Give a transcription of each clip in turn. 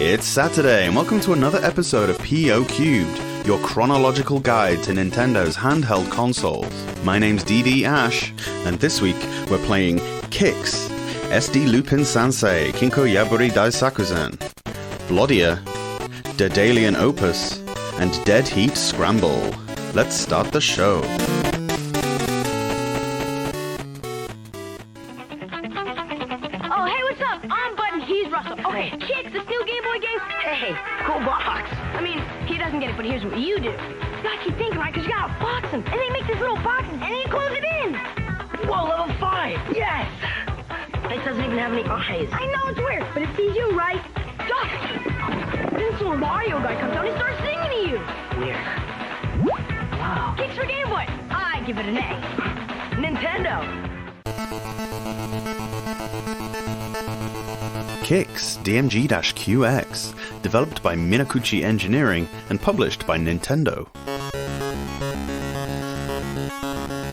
It's Saturday, and welcome to another episode of PO Cubed, your chronological guide to Nintendo's handheld consoles. My name's DD Ash, and this week we're playing Kicks, SD Lupin Sansei, Kinko Yaburi Daisakuzen, Blodia, Daedalian Opus, and Dead Heat Scramble. Let's start the show. Okay, Kicks, this new Game Boy game. Hey, cool box. I mean, he doesn't get it, but here's what you do. You gotta keep thinking, right? Because you gotta box them. And they make these little boxes, and then you close it in. Whoa, level 5. Yes. It doesn't even have any eyes. I know, it's weird, but it sees you, right? Duck. Then some Mario guy comes out and starts singing to you. Weird. Wow. Kicks for Game Boy. I give it an A. Nintendo. Kicks DMG-QX, developed by Minakuchi Engineering and published by Nintendo.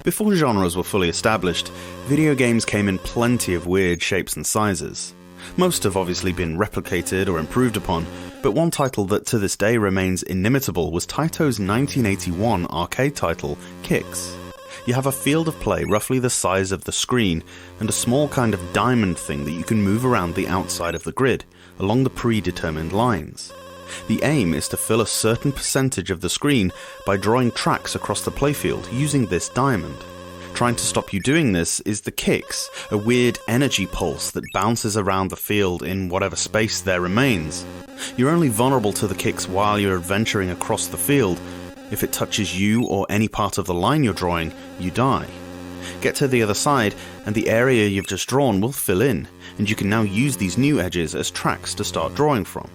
Before genres were fully established, video games came in plenty of weird shapes and sizes. Most have obviously been replicated or improved upon, but one title that to this day remains inimitable was Taito's 1981 arcade title, Kicks. You have a field of play roughly the size of the screen, and a small kind of diamond thing that you can move around the outside of the grid, along the predetermined lines. The aim is to fill a certain percentage of the screen by drawing tracks across the playfield using this diamond. Trying to stop you doing this is the Kicks, a weird energy pulse that bounces around the field in whatever space there remains. You're only vulnerable to the Kicks while you're adventuring across the field. If it touches you or any part of the line you're drawing, you die. Get to the other side, and the area you've just drawn will fill in, and you can now use these new edges as tracks to start drawing from.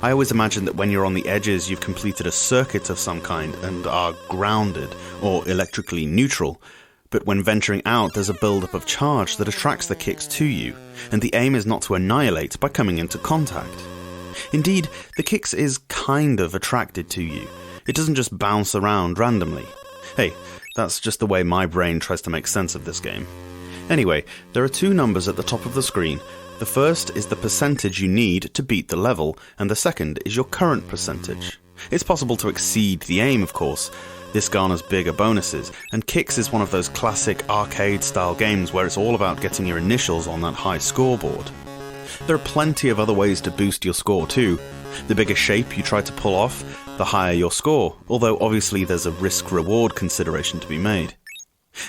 I always imagine that when you're on the edges, you've completed a circuit of some kind and are grounded or electrically neutral, but when venturing out, there's a build-up of charge that attracts the Kicks to you, and the aim is not to annihilate by coming into contact. Indeed, the Kicks is kind of attracted to you. It doesn't just bounce around randomly. Hey, that's just the way my brain tries to make sense of this game. Anyway, there are two numbers at the top of the screen. The first is the percentage you need to beat the level, and the second is your current percentage. It's possible to exceed the aim, of course. This garners bigger bonuses, and Kicks is one of those classic arcade-style games where it's all about getting your initials on that high scoreboard. There are plenty of other ways to boost your score too. The bigger shape you try to pull off, the higher your score, although obviously there's a risk-reward consideration to be made.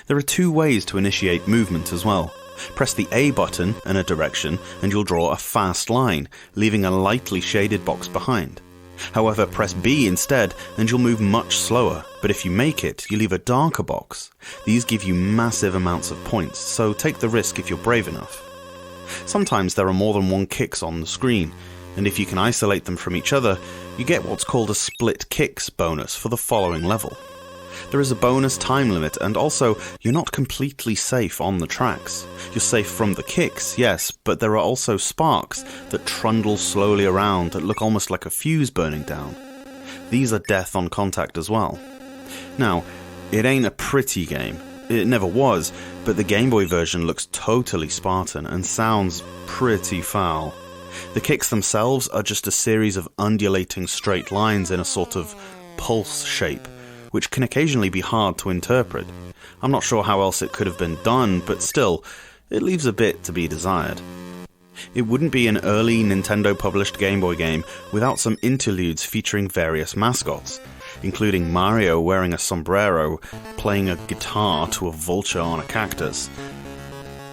There are two ways to initiate movement as well. Press the A button in a direction and you'll draw a fast line, leaving a lightly shaded box behind. However, press B instead and you'll move much slower, but if you make it, you leave a darker box. These give you massive amounts of points, so take the risk if you're brave enough. Sometimes there are more than one Kicks on the screen, and if you can isolate them from each other, you get what's called a split Kicks bonus for the following level. There is a bonus time limit, and also, you're not completely safe on the tracks. You're safe from the Kicks, yes, but there are also sparks that trundle slowly around that look almost like a fuse burning down. These are death on contact as well. Now, it ain't a pretty game. It never was, but the Game Boy version looks totally Spartan and sounds pretty foul. The Kicks themselves are just a series of undulating straight lines in a sort of pulse shape, which can occasionally be hard to interpret. I'm not sure how else it could have been done, but still, it leaves a bit to be desired. It wouldn't be an early Nintendo-published Game Boy game without some interludes featuring various mascots, including Mario wearing a sombrero, playing a guitar to a vulture on a cactus.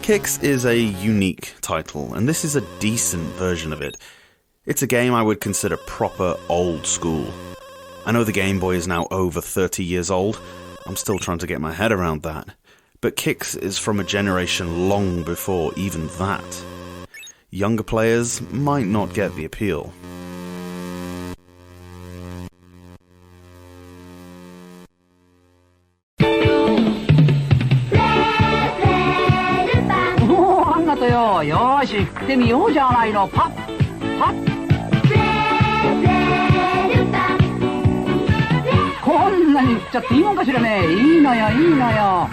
Kicks is a unique title, and this is a decent version of it. It's a game I would consider proper old school. I know the Game Boy is now over 30 years old. I'm still trying to get my head around that. But Kicks is from a generation long before even that. Younger players might not get the appeal. Oh, よし、食ってみようじゃないの。パッパッ。こんなに食っちゃっていいもんかしらね。いいのよ、いいのよ。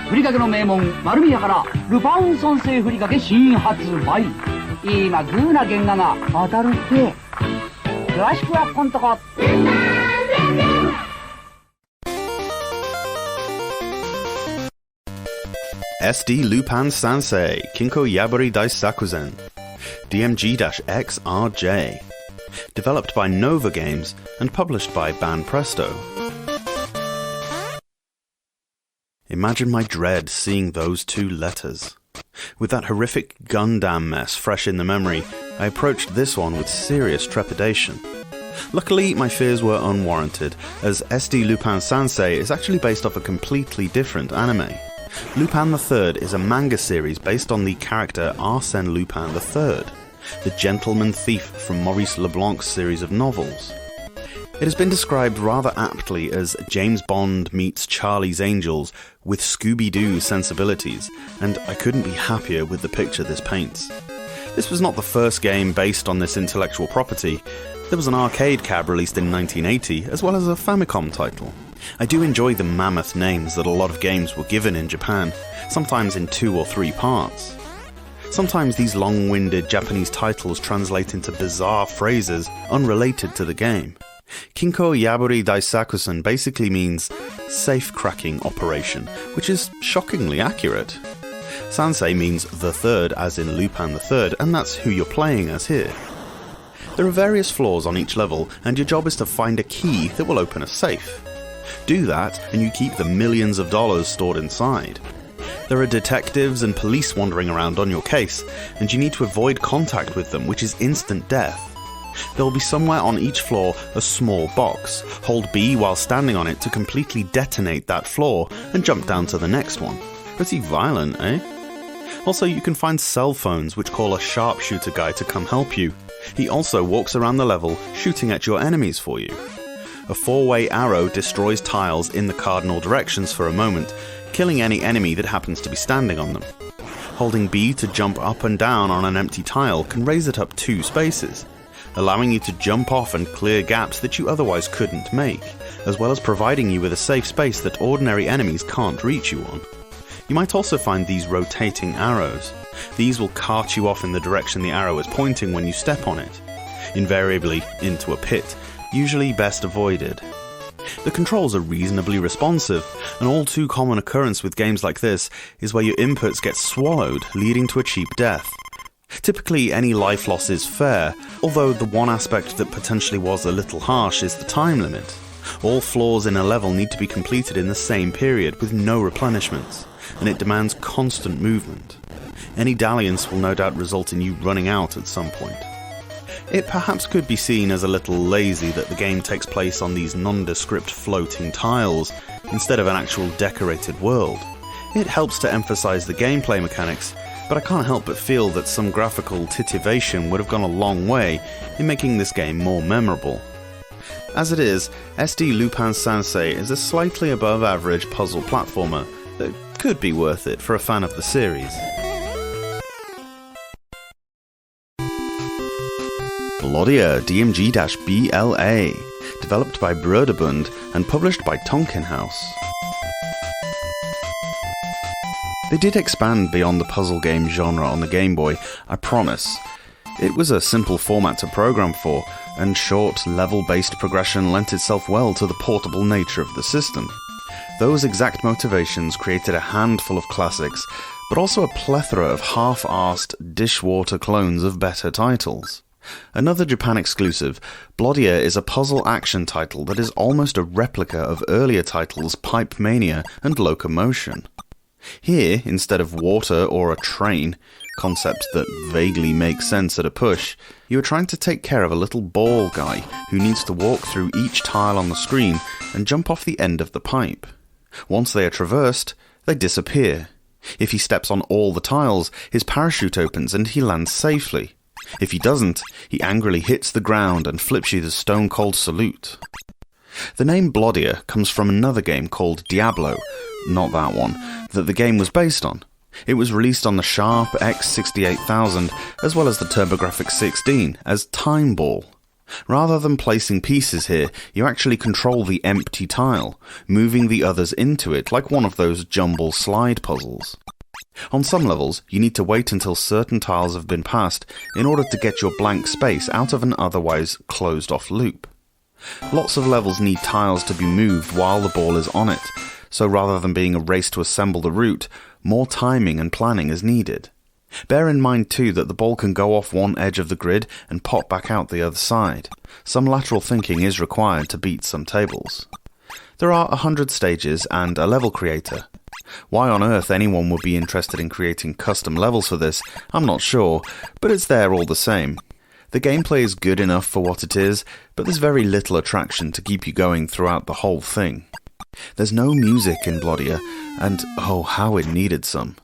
ふりかけの名門丸宮からルパン三世ふりかけ新発売。今グーな原画が当たるって。詳しくはこんとこ。SD Lupin Sansei Kinko Yaburi Daisakuzen DMG-XRJ, developed by Nova Games and published by Banpresto. Imagine my dread seeing those two letters. With that horrific Gundam mess fresh in the memory, I approached this one with serious trepidation. Luckily, my fears were unwarranted, as SD Lupin Sansei is actually based off a completely different anime. Lupin III is a manga series based on the character Arsène Lupin III, the gentleman thief from Maurice Leblanc's series of novels. It has been described rather aptly as James Bond meets Charlie's Angels with Scooby-Doo sensibilities, and I couldn't be happier with the picture this paints. This was not the first game based on this intellectual property. There was an arcade cab released in 1980, as well as a Famicom title. I do enjoy the mammoth names that a lot of games were given in Japan, sometimes in 2 or 3 parts. Sometimes these long-winded Japanese titles translate into bizarre phrases unrelated to the game. Kinko Yaburi Daisakusen basically means safe-cracking operation, which is shockingly accurate. Sansei means the third as in Lupin III, and that's who you're playing as here. There are various floors on each level, and your job is to find a key that will open a safe. Do that, and you keep the millions of dollars stored inside. There are detectives and police wandering around on your case, and you need to avoid contact with them, which is instant death. There will be somewhere on each floor a small box. Hold B while standing on it to completely detonate that floor, and jump down to the next one. Pretty violent, eh? Also, you can find cell phones which call a sharpshooter guy to come help you. He also walks around the level, shooting at your enemies for you. A 4-way arrow destroys tiles in the cardinal directions for a moment, killing any enemy that happens to be standing on them. Holding B to jump up and down on an empty tile can raise it up 2 spaces, allowing you to jump off and clear gaps that you otherwise couldn't make, as well as providing you with a safe space that ordinary enemies can't reach you on. You might also find these rotating arrows. These will cart you off in the direction the arrow is pointing when you step on it, invariably into a pit, usually best avoided. The controls are reasonably responsive. An all too common occurrence with games like this is where your inputs get swallowed, leading to a cheap death. Typically, any life loss is fair, although the one aspect that potentially was a little harsh is the time limit. All floors in a level need to be completed in the same period, with no replenishments, and it demands constant movement. Any dalliance will no doubt result in you running out at some point. It perhaps could be seen as a little lazy that the game takes place on these nondescript floating tiles, instead of an actual decorated world. It helps to emphasize the gameplay mechanics, but I can't help but feel that some graphical titivation would have gone a long way in making this game more memorable. As it is, SD Lupin Sansei is a slightly above average puzzle platformer that could be worth it for a fan of the series. Blodia DMG-BLA, developed by Broderbund and published by Tonkin House. They did expand beyond the puzzle game genre on the Game Boy, I promise. It was a simple format to program for, and short, level-based progression lent itself well to the portable nature of the system. Those exact motivations created a handful of classics, but also a plethora of half-arsed, dishwater clones of better titles. Another Japan exclusive, Blodia is a puzzle action title that is almost a replica of earlier titles Pipe Mania and Locomotion. Here, instead of water or a train, concepts that vaguely make sense at a push, you are trying to take care of a little ball guy who needs to walk through each tile on the screen and jump off the end of the pipe. Once they are traversed, they disappear. If he steps on all the tiles, his parachute opens and he lands safely. If he doesn't, he angrily hits the ground and flips you the stone-cold salute. The name Blodia comes from another game called Diablo, not that one, that the game was based on. It was released on the Sharp X68000 as well as the TurboGrafx-16 as Time Ball. Rather than placing pieces here, you actually control the empty tile, moving the others into it like one of those jumble slide puzzles. On some levels, you need to wait until certain tiles have been passed in order to get your blank space out of an otherwise closed-off loop. Lots of levels need tiles to be moved while the ball is on it, so rather than being a race to assemble the route, more timing and planning is needed. Bear in mind too that the ball can go off one edge of the grid and pop back out the other side. Some lateral thinking is required to beat some tables. There are 100 stages and a level creator. Why on earth anyone would be interested in creating custom levels for this, I'm not sure, but it's there all the same. The gameplay is good enough for what it is, but there's very little attraction to keep you going throughout the whole thing. There's no music in Blodia, and oh, how it needed some.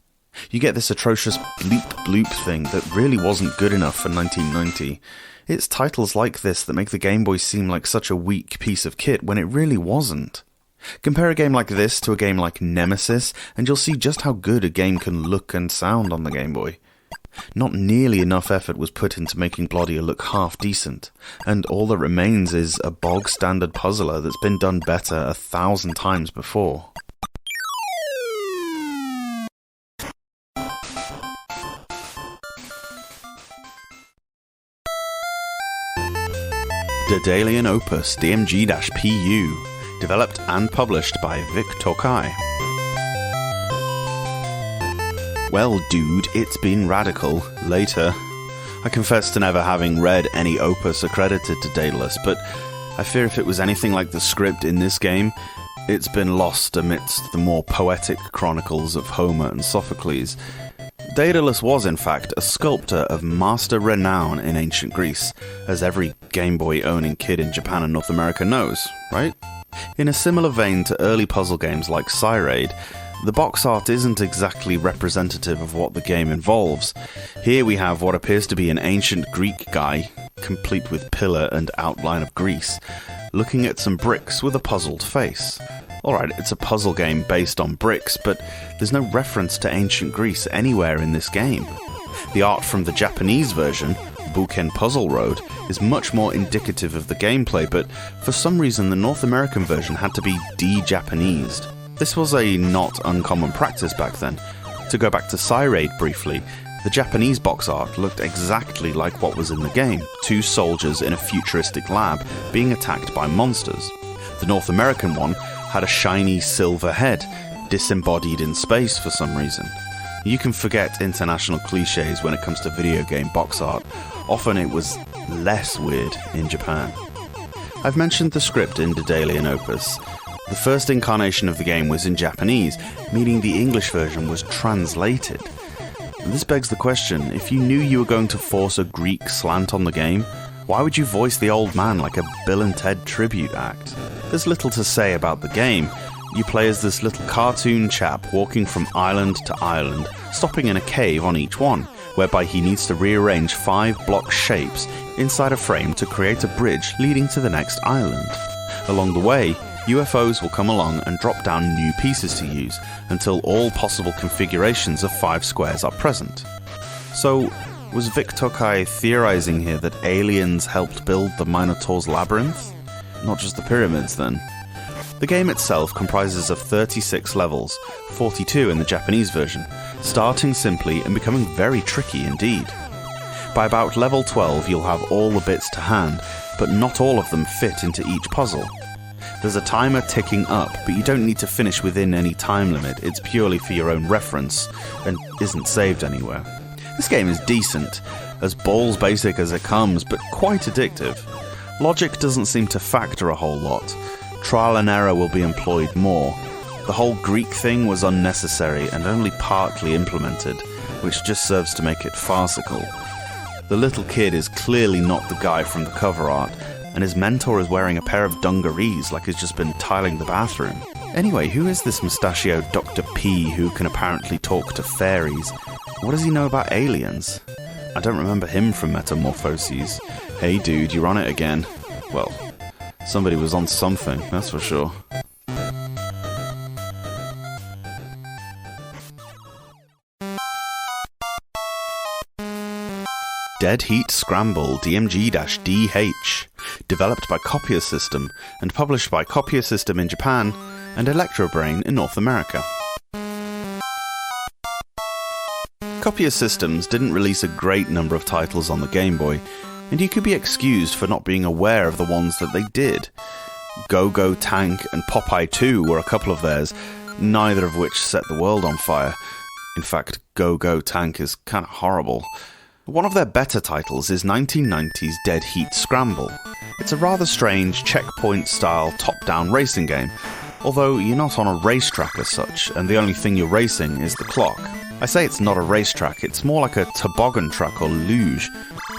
You get this atrocious bleep bloop thing that really wasn't good enough for 1990. It's titles like this that make the Game Boy seem like such a weak piece of kit when it really wasn't. Compare a game like this to a game like Nemesis, and you'll see just how good a game can look and sound on the Game Boy. Not nearly enough effort was put into making Blodia look half decent, and all that remains is a bog-standard puzzler that's been done better 1,000 times before. Daedalian Opus DMG-PU, developed and published by Vic Tokai. Well, dude, it's been radical. Later. I confess to never having read any opus accredited to Daedalus, but I fear if it was anything like the script in this game, it's been lost amidst the more poetic chronicles of Homer and Sophocles. Daedalus was, in fact, a sculptor of master renown in ancient Greece, as every Game Boy owning kid in Japan and North America knows, right? In a similar vein to early puzzle games like Cyraid, the box art isn't exactly representative of what the game involves. Here we have what appears to be an ancient Greek guy, complete with pillar and outline of Greece, looking at some bricks with a puzzled face. Alright, it's a puzzle game based on bricks, but there's no reference to ancient Greece anywhere in this game. The art from the Japanese version, Bouken Puzzle Road, is much more indicative of the gameplay, but for some reason the North American version had to be de-Japanesed. This was a not uncommon practice back then. To go back to Cyraid briefly, the Japanese box art looked exactly like what was in the game, 2 soldiers in a futuristic lab being attacked by monsters. The North American one had a shiny silver head, disembodied in space for some reason. You can forget international cliches when it comes to video game box art. Often it was less weird in Japan. I've mentioned the script in Daedalian Opus. The first incarnation of the game was in Japanese, meaning the English version was translated. This begs the question, if you knew you were going to force a Greek slant on the game, why would you voice the old man like a Bill and Ted tribute act? There's little to say about the game. You play as this little cartoon chap walking from island to island, stopping in a cave on each one, whereby he needs to rearrange 5 block shapes inside a frame to create a bridge leading to the next island. Along the way, UFOs will come along and drop down new pieces to use, until all possible configurations of 5 squares are present. So, was Vic Tokai theorizing here that aliens helped build the Minotaur's labyrinth? Not just the pyramids, then. The game itself comprises of 36 levels, 42 in the Japanese version, starting simply and becoming very tricky indeed. By about level 12 you'll have all the bits to hand, but not all of them fit into each puzzle. There's a timer ticking up, but you don't need to finish within any time limit, it's purely for your own reference, and isn't saved anywhere. This game is decent, as balls basic as it comes, but quite addictive. Logic doesn't seem to factor a whole lot. Trial and error will be employed more. The whole Greek thing was unnecessary and only partly implemented, which just serves to make it farcical. The little kid is clearly not the guy from the cover art, and his mentor is wearing a pair of dungarees like he's just been tiling the bathroom. Anyway, who is this mustachioed Dr. P who can apparently talk to fairies? What does he know about aliens? I don't remember him from Metamorphoses. Hey dude, you're on it again. Well, somebody was on something, that's for sure. Dead Heat Scramble DMG-DH, developed by Copier System and published by Copier System in Japan and Electrobrain in North America. Copier systems didn't release a great number of titles on the Game Boy, and you could be excused for not being aware of the ones that they did. Go-Go Tank and Popeye 2 were a couple of theirs, neither of which set the world on fire. In fact, Go-Go Tank is kind of horrible. One of their better titles is 1990's Dead Heat Scramble. It's a rather strange checkpoint-style top-down racing game, although you're not on a racetrack as such, and the only thing you're racing is the clock. I say it's not a racetrack, it's more like a toboggan track or luge,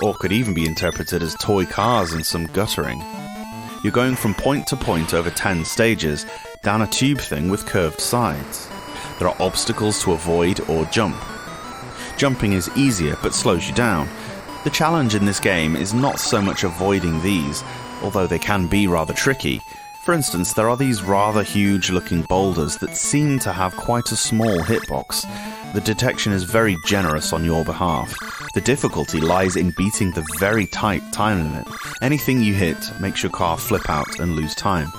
or could even be interpreted as toy cars and some guttering. You're going from point to point over 10 stages, down a tube thing with curved sides. There are obstacles to avoid or jump. Jumping is easier but slows you down. The challenge in this game is not so much avoiding these, although they can be rather tricky. For instance, there are these rather huge-looking boulders that seem to have quite a small hitbox. The detection is very generous on your behalf. The difficulty lies in beating the very tight time limit. Anything you hit makes your car flip out and lose time.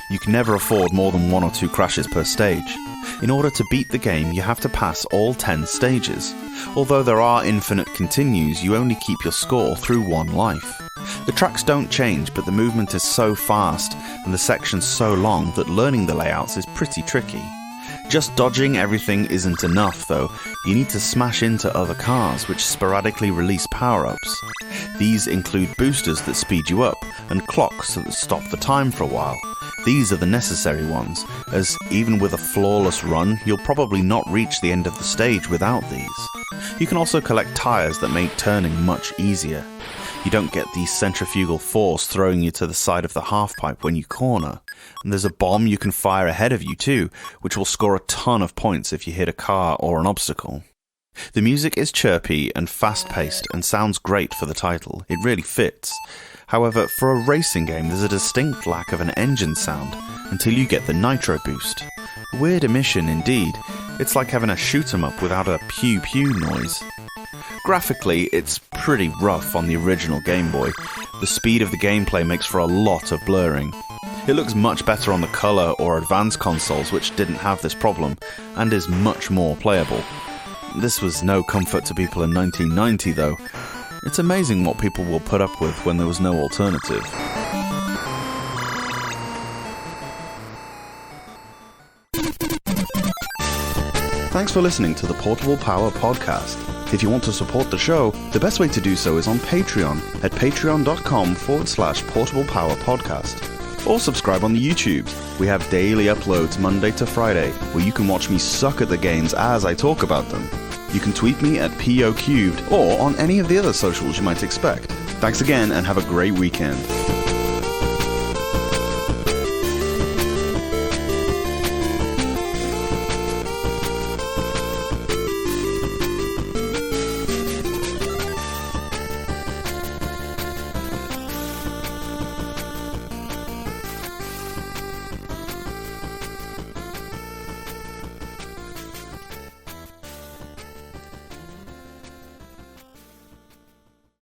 You can never afford more than 1 or 2 crashes per stage. In order to beat the game, you have to pass all 10 stages. Although there are infinite continues, you only keep your score through 1 life. The tracks don't change, but the movement is so fast and the sections so long that learning the layouts is pretty tricky. Just dodging everything isn't enough though, you need to smash into other cars which sporadically release power-ups. These include boosters that speed you up, and clocks that stop the time for a while. These are the necessary ones, as even with a flawless run, you'll probably not reach the end of the stage without these. You can also collect tyres that make turning much easier. You don't get the centrifugal force throwing you to the side of the half-pipe when you corner. And there's a bomb you can fire ahead of you too, which will score a ton of points if you hit a car or an obstacle. The music is chirpy and fast-paced and sounds great for the title. It really fits. However, for a racing game, there's a distinct lack of an engine sound until you get the nitro boost. A weird omission indeed. It's like having a shoot-'em-up without a pew-pew noise. Graphically, it's pretty rough on the original Game Boy. The speed of the gameplay makes for a lot of blurring. It looks much better on the Color or Advanced consoles, which didn't have this problem, and is much more playable. This was no comfort to people in 1990 though. It's amazing what people will put up with when there was no alternative. Thanks for listening to the Portable Power Podcast. If you want to support the show, the best way to do so is on Patreon at patreon.com/portablepowerpodcast. Or subscribe on the YouTube. We have daily uploads Monday to Friday, where you can watch me suck at the games as I talk about them. You can tweet me at POCubed or on any of the other socials you might expect. Thanks again and have a great weekend.